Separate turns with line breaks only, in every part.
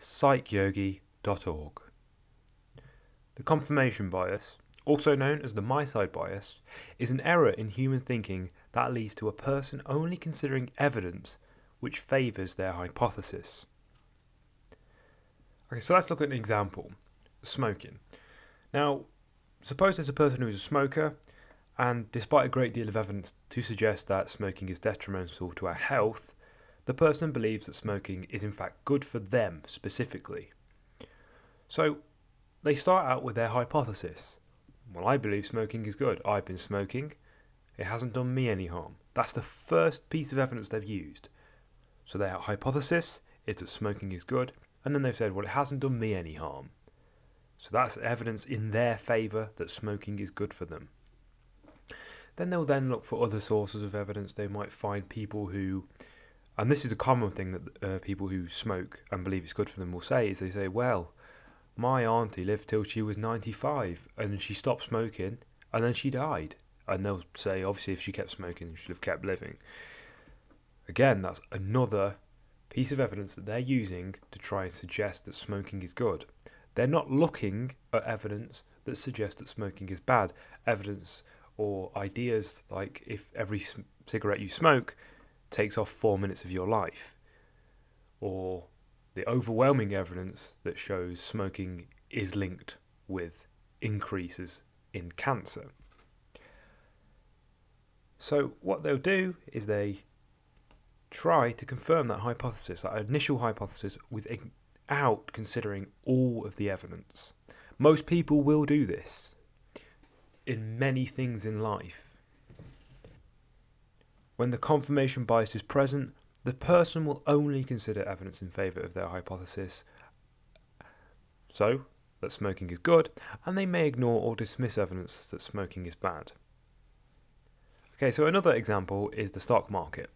psychyogi.org. The confirmation bias, also known as the my side bias, is an error in human thinking that leads to a person only considering evidence which favours their hypothesis. Okay, so let's look at an example. Smoking. Now, suppose there's a person who is a smoker, and despite a great deal of evidence to suggest that smoking is detrimental to our health, the person believes that smoking is in fact good for them specifically. So they start out with their hypothesis. Well, I believe smoking is good. I've been smoking. It hasn't done me any harm. That's the first piece of evidence they've used. So their hypothesis is that smoking is good, and then they've said, well, it hasn't done me any harm. So that's evidence in their favour that smoking is good for them. Then they'll then look for other sources of evidence. They might find people who, and this is a common thing that people who smoke and believe it's good for them will say, is they say, well, my auntie lived till she was 95 and she stopped smoking and then she died. And they'll say, obviously, if she kept smoking, she should have kept living. Again, that's another piece of evidence that they're using to try and suggest that smoking is good. They're not looking at evidence that suggests that smoking is bad. Evidence or ideas like if every cigarette you smoke takes off 4 minutes of your life, or the overwhelming evidence that shows smoking is linked with increases in cancer. So what they'll do is they try to confirm that hypothesis, that initial hypothesis, without considering all of the evidence. Most people will do this in many things in life. When the confirmation bias is present, the person will only consider evidence in favour of their hypothesis, so that smoking is good, and they may ignore or dismiss evidence that smoking is bad. Okay, so another example is the stock market.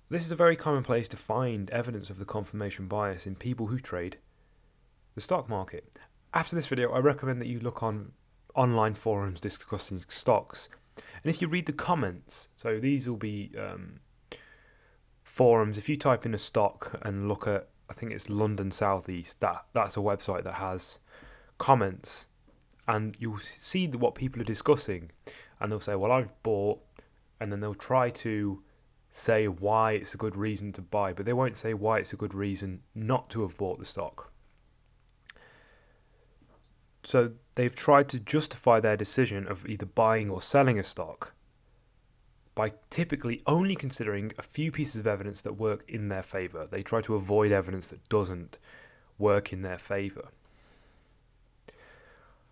This is a very common place to find evidence of the confirmation bias in people who trade the stock market. After this video, I recommend that you look on online forums discussing stocks, and if you read the comments, so these will be forums. If you type in a stock and look at, I think it's London Southeast, that's a website that has comments, and you'll see what people are discussing, and they'll say, well, I've bought, and then they'll try to say why it's a good reason to buy, but they won't say why it's a good reason not to have bought the stock. So they've tried to justify their decision of either buying or selling a stock by typically only considering a few pieces of evidence that work in their favour. They try to avoid evidence that doesn't work in their favour.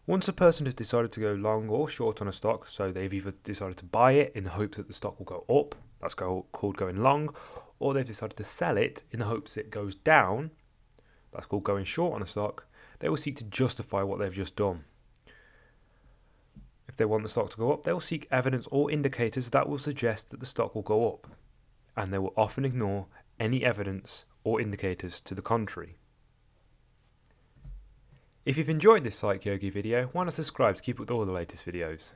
Once a person has decided to go long or short on a stock, so they've either decided to buy it in the hopes that the stock will go up, that's called going long, or they've decided to sell it in the hopes it goes down, that's called going short on a stock, they will seek to justify what they've just done. If they want the stock to go up, they will seek evidence or indicators that will suggest that the stock will go up, and they will often ignore any evidence or indicators to the contrary. If you've enjoyed this Psych Yogi video, why not subscribe to keep up with all the latest videos?